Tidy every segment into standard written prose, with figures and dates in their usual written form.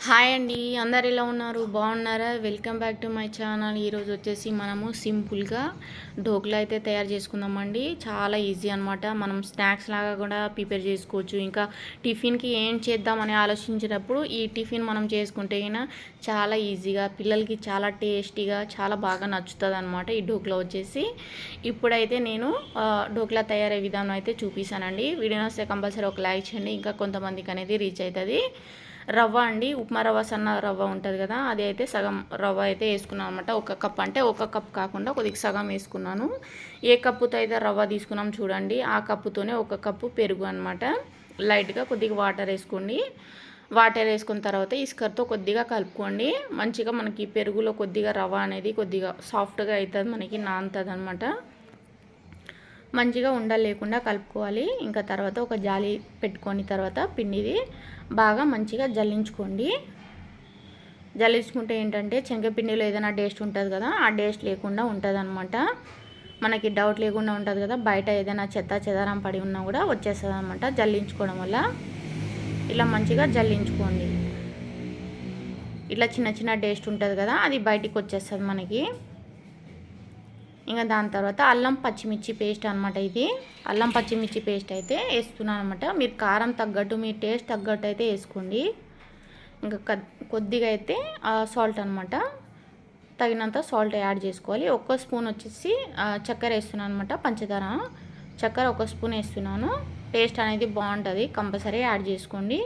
Hi అండి, అందరు ఎలా ఉన్నారు? బాగున్నారా? Welcome back to my channel. ఈరోజు వచ్చేసి మనము సింపుల్గా ఢోక్లా అయితే తయారు చేసుకుందామండి. చాలా ఈజీ అనమాట. మనం స్నాక్స్ లాగా కూడా ప్రిపేర్ చేసుకోవచ్చు. ఇంకా టిఫిన్కి ఏం చేద్దామని ఆలోచించినప్పుడు ఈ టిఫిన్ మనం చేసుకుంటే చాలా ఈజీగా, పిల్లలకి చాలా టేస్టీగా, చాలా బాగా నచ్చుతుంది అనమాట ఈ ఢోక్లా వచ్చేసి. ఇప్పుడైతే నేను ఢోక్లా తయారయ్యే విధానం అయితే చూపిస్తానండి. వీడియో వస్తే కంపల్సరీ ఒక లైక్ చేయండి, ఇంకా కొంతమందికి అనేది రీచ్ అవుతుంది. రవ్వ అండి, ఉప్మా రవ్వ, సన్న రవ్వ ఉంటుంది కదా, అది అయితే సగం రవ్వ అయితే వేసుకున్నాను అనమాట. ఒక కప్ అంటే ఒక కప్ కాకుండా కొద్దిగా సగం వేసుకున్నాను. ఏ కప్పుతో అయితే రవ్వ తీసుకున్నాం చూడండి, ఆ కప్పుతోనే ఒక కప్పు పెరుగు అనమాట. లైట్గా కొద్దిగా వాటర్ వేసుకోండి. వాటర్ వేసుకున్న తర్వాత ఇస్కర్తో కొద్దిగా కలుపుకోండి. మంచిగా మనకి పెరుగులో కొద్దిగా రవ్వ అనేది కొద్దిగా సాఫ్ట్గా అవుతుంది, మనకి నానుతుంది అనమాట. మంచిగా ఉండలేకుండా కలుపుకోవాలి. ఇంకా తర్వాత ఒక జాలి పెట్టుకొని తర్వాత పిండిది బాగా మంచిగా జల్లించుకోండి. జల్లించుకుంటే ఏంటంటే శనగపిండిలో ఏదైనా టేస్ట్ ఉంటుంది కదా, ఆ టేస్ట్ లేకుండా ఉంటుంది అనమాట. మనకి డౌట్ లేకుండా ఉంటుంది కదా, బయట ఏదైనా చెదారం పడి ఉన్నా కూడా వచ్చేస్తుంది అనమాట జల్లించుకోవడం వల్ల. ఇలా మంచిగా జల్లించుకోండి. ఇట్లా చిన్న చిన్న టేస్ట్ ఉంటుంది కదా, అది బయటికి వచ్చేస్తుంది మనకి. ఇంకా దాని తర్వాత అల్లం పచ్చిమిర్చి పేస్ట్ అనమాట. ఇది అల్లం పచ్చిమిర్చి పేస్ట్ అయితే వేస్తున్నాను అనమాట. మీరు కారం తగ్గట్టు, మీ టేస్ట్ తగ్గట్టు అయితే వేసుకోండి. ఇంకా కొద్దిగా అయితే సాల్ట్ అనమాట, తగినంత సాల్ట్ యాడ్ చేసుకోవాలి. ఒక్క స్పూన్ వచ్చేసి చక్కెర వేస్తున్నాను అనమాట, పంచదార చక్కెర ఒక స్పూన్ వేస్తున్నాను. టేస్ట్ అనేది బాగుంటుంది, కంపల్సరీ యాడ్ చేసుకోండి.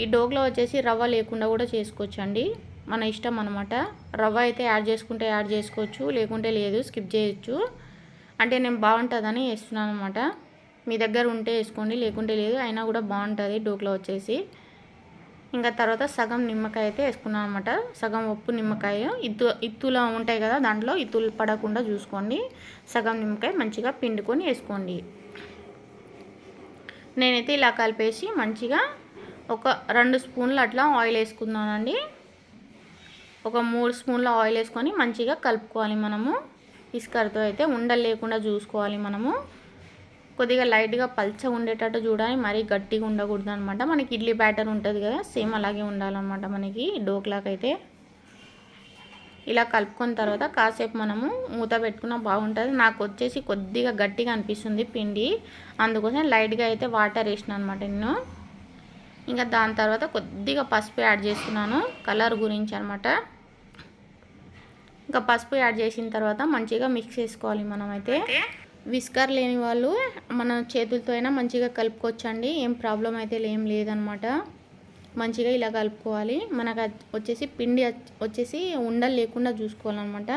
ఈ డోక్లా వచ్చేసి రవ్వ లేకుండా కూడా చేసుకోవచ్చు అండి, మన ఇష్టం అనమాట. రవ్వ అయితే యాడ్ చేసుకుంటే యాడ్ చేసుకోవచ్చు, లేకుంటే లేదు, స్కిప్ చేయొచ్చు. అంటే నేను బాగుంటుందని వేస్తున్నాను అనమాట. మీ దగ్గర ఉంటే వేసుకోండి, లేకుంటే లేదు, అయినా కూడా బాగుంటుంది డోక్లా వచ్చేసి. ఇంకా తర్వాత సగం నిమ్మకాయ అయితే వేసుకున్నాను అనమాట. సగం ఉప్పు నిమ్మకాయ, ఇత్తులా ఉంటాయి కదా, దాంట్లో ఇత్తులు పడకుండా చూసుకోండి. సగం నిమ్మకాయ మంచిగా పిండుకొని వేసుకోండి. నేనైతే ఇలా కలిపేసి మంచిగా ఒక 2 స్పూన్లు అట్లా ఆయిల్ వేసుకున్నానండి. ఒక 3 స్పూన్ల ఆయిల్ వేసుకొని మంచిగా కలుపుకోవాలి మనము. ఇస్కర్తో అయితే ఉండలు లేకుండా చూసుకోవాలి మనము. కొద్దిగా లైట్గా పల్చగా ఉండేటట్టు చూడాలి, మరీ గట్టిగా ఉండకూడదు అనమాట. మనకి ఇడ్లీ బ్యాటర్ ఉంటుంది కదా, సేమ్ అలాగే ఉండాలన్నమాట మనకి డోక్లాకైతే. ఇలా కలుపుకున్న తర్వాత కాసేపు మనము మూత పెట్టుకున్నా బాగుంటుంది. నాకు వచ్చేసి కొద్దిగా గట్టిగా అనిపిస్తుంది పిండి, అందుకోసం లైట్గా అయితే వాటర్ వేసిన అనమాట నేను. ఇంకా దాని తర్వాత కొద్దిగా పసుపు యాడ్ చేస్తున్నాను, కలర్ గురించి అనమాట. ఇంకా పసుపు యాడ్ చేసిన తర్వాత మంచిగా మిక్స్ చేసుకోవాలి మనమైతే. విస్కర్ లేని వాళ్ళు మన చేతులతో అయినా మంచిగా కలుపుకోవచ్చండి, ఏం ప్రాబ్లం అయితే ఏం లేదనమాట. మంచిగా ఇలా కలుపుకోవాలి. మనకు వచ్చేసి పిండి వచ్చేసి ఉండలు లేకుండా చూసుకోవాలన్నమాట.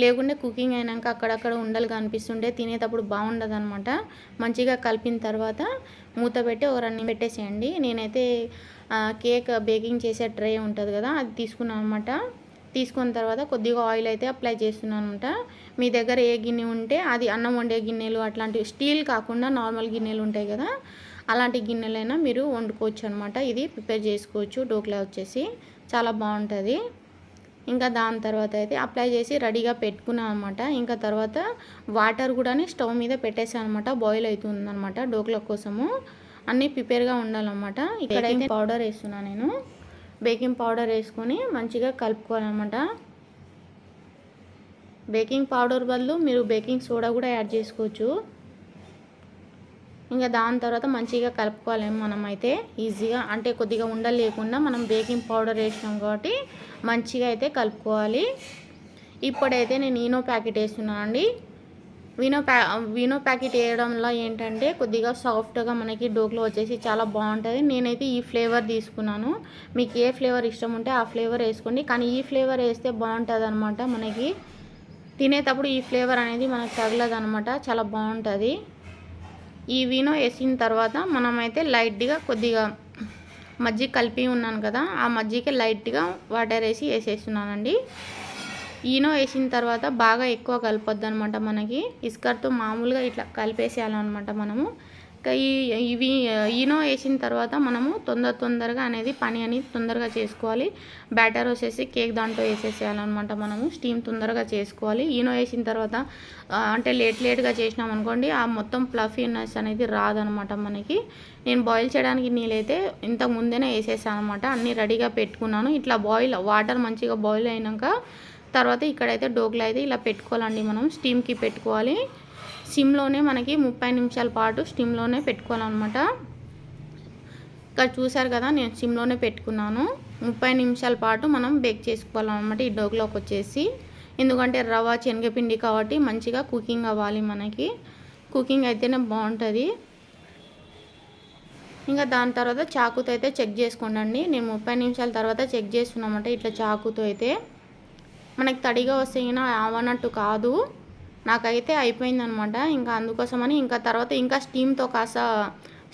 లేకుంటే కుకింగ్ అయినాక అక్కడక్కడ ఉండలు కనిపిస్తుంటే తినేటప్పుడు బాగుండదు అనమాట. మంచిగా కలిపిన తర్వాత మూత పెట్టి ఒక 2 నిమిషాలు పెట్టేసేయండి. నేనైతే కేక్ బేకింగ్ చేసే ట్రే ఉంటుంది కదా, అది తీసుకున్నాను అనమాట. తీసుకున్న తర్వాత కొద్దిగా ఆయిల్ అయితే అప్లై చేస్తున్నాను అనమాట. మీ దగ్గర ఏ గిన్నె ఉంటే అది, అన్నం వండే గిన్నెలు అట్లాంటివి, స్టీల్ కాకుండా నార్మల్ గిన్నెలు ఉంటాయి కదా, అలాంటి గిన్నెలైనా మీరు వండుకోవచ్చు అనమాట. ఇది ప్రిపేర్ చేసుకోవచ్చు డోక్లా వచ్చేసి, చాలా బాగుంటుంది. ఇంకా దాని తర్వాత అయితే అప్లై చేసి రెడీగా పెట్టుకున్నాను అనమాట. ఇంకా తర్వాత వాటర్ కూడా స్టవ్ మీద పెట్టేసాను అనమాట, బాయిల్ అవుతుంది అనమాట. డోక్లా కోసము అన్నీ ప్రిపేర్గా ఉండాలన్నమాట. ఇక్కడైతే పౌడర్ వేస్తున్నాను నేను. బేకింగ్ పౌడర్ వేసుకొని మంచిగా కలుపుకోవాలన్నమాట. బేకింగ్ పౌడర్ బదులు మీరు బేకింగ్ సోడా కూడా యాడ్ చేసుకోవచ్చు. ఇంకా దాని తర్వాత మంచిగా కలుపుకోవాలి మనమైతే ఈజీగా, అంటే కొద్దిగా ఉండలు లేకుండా మనం బేకింగ్ పౌడర్ వేసినాం కాబట్టి మంచిగా అయితే కలుపుకోవాలి. ఇప్పుడైతే నేను ఈనో ప్యాకెట్ వేస్తున్నాను అండి. వీనో ప్యాకెట్ వేయడంలో ఏంటంటే కొద్దిగా సాఫ్ట్గా మనకి డోక్లా వచ్చేసి చాలా బాగుంటుంది. నేనైతే ఈ ఫ్లేవర్ తీసుకున్నాను. మీకు ఏ ఫ్లేవర్ ఇష్టం ఉంటే ఆ ఫ్లేవర్ వేసుకోండి, కానీ ఈ ఫ్లేవర్ వేస్తే బాగుంటుంది అనమాట. మనకి తినేటప్పుడు ఈ ఫ్లేవర్ అనేది మనకు తగలదు అనమాట, చాలా బాగుంటుంది. ఈ వీనో వేసిన తర్వాత మనమైతే లైట్గా కొద్దిగా మజ్జిగ కలిపి ఉన్నాను కదా, ఆ మజ్జిగకి లైట్గా వాటర్ వేసి వేసేస్తున్నానండి. ఈనో వేసిన తర్వాత బాగా ఎక్కువ కలపొద్దు అనమాట. మనకి ఇస్కర్తో మామూలుగా ఇట్లా కలిపేసేయాలన్నమాట మనము. ఇవి ఈనో వేసిన తర్వాత మనము తొందరగా అనేది పని అనేది తొందరగా చేసుకోవాలి. బ్యాటర్ వచ్చేసి కేక్ దాంట్లో వేసేసేయాలన్నమాట. మనము స్టీమ్ తొందరగా చేసుకోవాలి. ఈనో వేసిన తర్వాత అంటే లేట్గా చేసినాం అనుకోండి, ఆ మొత్తం ఫ్లఫీనెస్ అనేది రాదనమాట మనకి. నేను బాయిల్ చేయడానికి నీళ్ళైతే ఇంతకు ముందేనే వేసేసాను అనమాట. అన్నీ రెడీగా పెట్టుకున్నాను. ఇట్లా వాటర్ మంచిగా బాయిల్ అయినాక తర్వాత ఇక్కడైతే డోక్లా అయితే ఇలా పెట్టుకోవాలండి. మనం స్టీమ్కి పెట్టుకోవాలి. సిమ్లోనే మనకి 30 నిమిషాల పాటు స్టీమ్లోనే పెట్టుకోవాలన్నమాట. ఇక్కడ చూసారు కదా, నేను సిమ్లోనే పెట్టుకున్నాను. 30 నిమిషాల పాటు మనం బేక్ చేసుకోవాలన్నమాట ఈ డోక్లాకి వచ్చేసి. ఎందుకంటే రవ్వ శనగపిండి కాబట్టి మంచిగా కుకింగ్ అవ్వాలి మనకి. కుకింగ్ అయితేనే బాగుంటుంది. ఇంకా దాని తర్వాత చాకుతో అయితే చెక్ చేసుకోండి. నేను 30 నిమిషాల తర్వాత చెక్ చేస్తున్నామంటే ఇట్లా చాకుతో అయితే మనకి తడిగా వస్తే అవనట్టు కాదు. నాకైతే అయిపోయిందనమాట. ఇంకా అందుకోసమని ఇంకా తర్వాత ఇంకా స్టీమ్తో కాస్త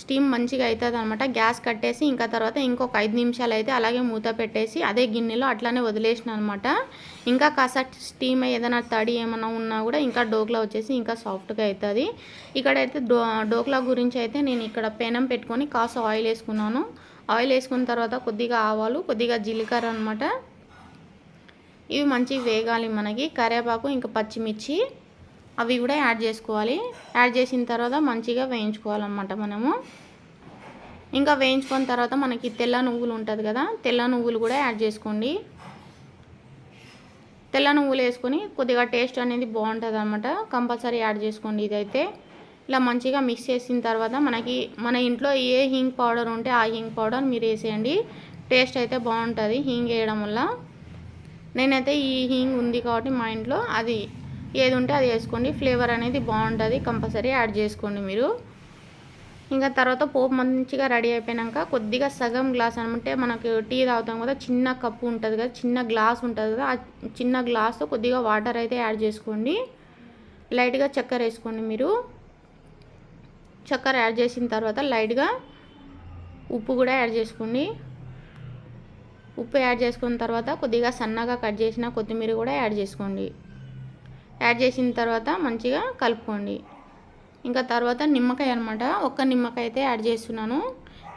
స్టీమ్ మంచిగా అవుతుంది అనమాట. గ్యాస్ కట్టేసి ఇంకా తర్వాత ఇంకొక 5 నిమిషాలు అయితే అలాగే మూత పెట్టేసి అదే గిన్నెలో అట్లానే వదిలేసిన అనమాట. ఇంకా కాస్త స్టీమ్ ఏదైనా తడి ఏమైనా ఉన్నా కూడా ఇంకా డోక్లా వచ్చేసి ఇంకా సాఫ్ట్గా అవుతుంది. ఇక్కడైతే డోక్లా గురించి అయితే నేను ఇక్కడ పెనం పెట్టుకొని కాస్త ఆయిల్ వేసుకున్నాను. ఆయిల్ వేసుకున్న తర్వాత కొద్దిగా ఆవాలు, కొద్దిగా జీలకర్ర అనమాట. ఇవి మంచిగా వేగాలి మనకి. కరివేపాకు ఇంకా పచ్చిమిర్చి అవి కూడా యాడ్ చేసుకోవాలి. యాడ్ చేసిన తర్వాత మంచిగా వేయించుకోవాలన్నమాట మనము. ఇంకా వేయించుకున్న తర్వాత మనకి తెల్ల నువ్వులు ఉంటుంది కదా, తెల్ల నువ్వులు కూడా యాడ్ చేసుకోండి. తెల్ల నువ్వులు వేసుకొని కొద్దిగా టేస్ట్ అనేది బాగుంటుంది అనమాట. కంపల్సరీ యాడ్ చేసుకోండి. ఇదైతే ఇలా మంచిగా మిక్స్ చేసిన తర్వాత మన ఇంట్లో ఏ హింగ్ పౌడర్ ఉంటే ఆ హింగ్ పౌడర్ మీరు వేసేయండి. టేస్ట్ అయితే బాగుంటుంది హింగ్ వేయడం వల్ల. నేనైతే ఈ హింగ్ ఉంది కాబట్టి మా ఇంట్లో అది ఏది ఉంటే అది వేసుకోండి. ఫ్లేవర్ అనేది బాగుంటుంది. కంపల్సరీ యాడ్ చేసుకోండి మీరు. ఇంకా తర్వాత పోపు మంచిగా రెడీ అయిపోయాక కొద్దిగా సగం గ్లాస్ అంటే మనకు టీ తాగుతాం కదా, చిన్న కప్పు ఉంటుంది కదా, చిన్న గ్లాస్ ఉంటుంది కదా, ఆ చిన్న గ్లాస్తో కొద్దిగా వాటర్ అయితే యాడ్ చేసుకోండి. లైట్గా చక్కెర వేసుకోండి మీరు. చక్కెర యాడ్ చేసిన తర్వాత లైట్గా ఉప్పు కూడా యాడ్ చేసుకోండి. ఉప్పు యాడ్ చేసుకున్న తర్వాత కొద్దిగా సన్నగా కట్ చేసిన కొత్తిమీర కూడా యాడ్ చేసుకోండి. యాడ్ చేసిన తర్వాత మంచిగా కలుపుకోండి. ఇంకా తర్వాత నిమ్మకాయ అనమాట, ఒక్క నిమ్మకాయ అయితే యాడ్ చేస్తున్నాను.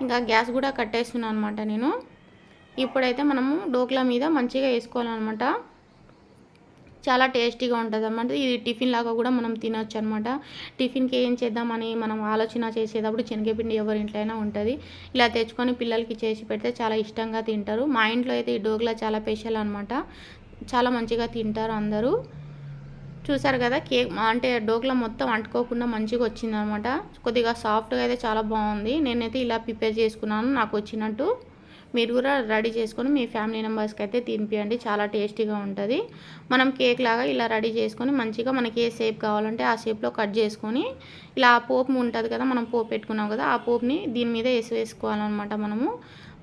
ఇంకా గ్యాస్ కూడా కట్టేస్తున్నాను అనమాట నేను. ఇప్పుడైతే మనము డోక్లా మీద మంచిగా వేసుకోవాలన్నమాట. చాలా టేస్టీగా ఉంటుంది అన్నమాట. ఇది టిఫిన్ లాగా కూడా మనం తినొచ్చు అనమాట. టిఫిన్కి ఏం చేద్దామని మనం ఆలోచన చేసేటప్పుడు శనగపిండి ఎవరి ఇంట్లో అయినా ఉంటుంది. ఇలా తెచ్చుకొని పిల్లలకి చేసి పెడితే చాలా ఇష్టంగా తింటారు. మా ఇంట్లో అయితే ఈ డోక్లా చాలా స్పెషల్ అనమాట. చాలా మంచిగా తింటారు అందరూ. చూసారు కదా, కేక్ అంటే డోక్లా మొత్తం అంటుకోకుండా మంచిగా వచ్చిందనమాట. కొద్దిగా సాఫ్ట్గా అయితే చాలా బాగుంది. నేనైతే ఇలా ప్రిపేర్ చేసుకున్నాను నాకు వచ్చినట్టు. మీరు కూడా రెడీ చేసుకొని మీ ఫ్యామిలీ మెంబర్స్కి అయితే తినిపియండి. చాలా టేస్టీగా ఉంటుంది. మనం కేక్ లాగా ఇలా రెడీ చేసుకొని మంచిగా మనకి ఏ షేప్ కావాలంటే ఆ షేప్లో కట్ చేసుకొని ఇలా పోపు ఉంటుంది కదా, మనం పోపు పెట్టుకున్నాం కదా, ఆ పోపుని దీని మీద వేసుకోవాలన్నమాట. మనము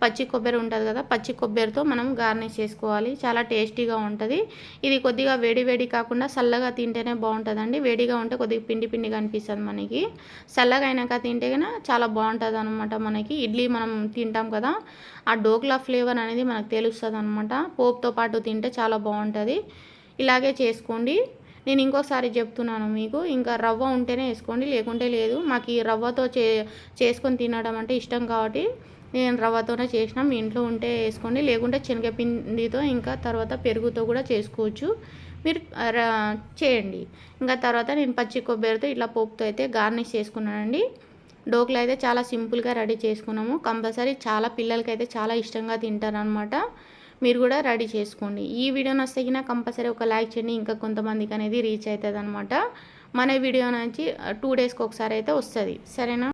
పచ్చి కొబ్బరి ఉంటుంది కదా, పచ్చి కొబ్బరితో మనం గార్నిష్ చేసుకోవాలి. చాలా టేస్టీగా ఉంటుంది. ఇది కొద్దిగా వేడి కాకుండా చల్లగా తింటేనే బాగుంటుందండి. వేడిగా ఉంటే కొద్దిగా పిండిగా అనిపిస్తుంది మనకి. చల్లగా అయినాక తింటే కన్నా చాలా బాగుంటుంది అనమాట. మనకి ఇడ్లీ మనం తింటాం కదా, ఆ డోక్లా ఫ్లేవర్ అనేది మనకు తెలుస్తుంది అనమాట. పోపుతో పాటు తింటే చాలా బాగుంటుంది. ఇలాగే చేసుకోండి. నేను ఇంకోసారి చెప్తున్నాను మీకు, ఇంకా రవ్వ ఉంటేనే వేసుకోండి, లేకుంటే లేదు. మాకు ఈ రవ్వతో చేసుకొని తినడం అంటే ఇష్టం కాబట్టి నేను రవ్వతోనే చేసిన. మీ ఇంట్లో ఉంటే వేసుకోండి, లేకుంటే శనగపిండితో ఇంకా తర్వాత పెరుగుతో కూడా చేసుకోవచ్చు. మీరు చేయండి. ఇంకా తర్వాత నేను పచ్చి కొబ్బరితో ఇట్లా పోపుతో అయితే గార్నిష్ చేసుకున్నానండి. డోక్లా అయితే చాలా సింపుల్గా రెడీ చేసుకున్నాము. కంపల్సరీ చాలా పిల్లలకైతే చాలా ఇష్టంగా తింటారనమాట. మీరు కూడా రెడీ చేసుకోండి. ఈ వీడియో నచ్చినా కంపల్సరీ ఒక లైక్ చేయండి. ఇంకా కొంతమందికి అనేది రీచ్ అవుతుంది అనమాట. మన వీడియో నుంచి 2 డేస్కి ఒకసారి అయితే వస్తుంది. సరేనా?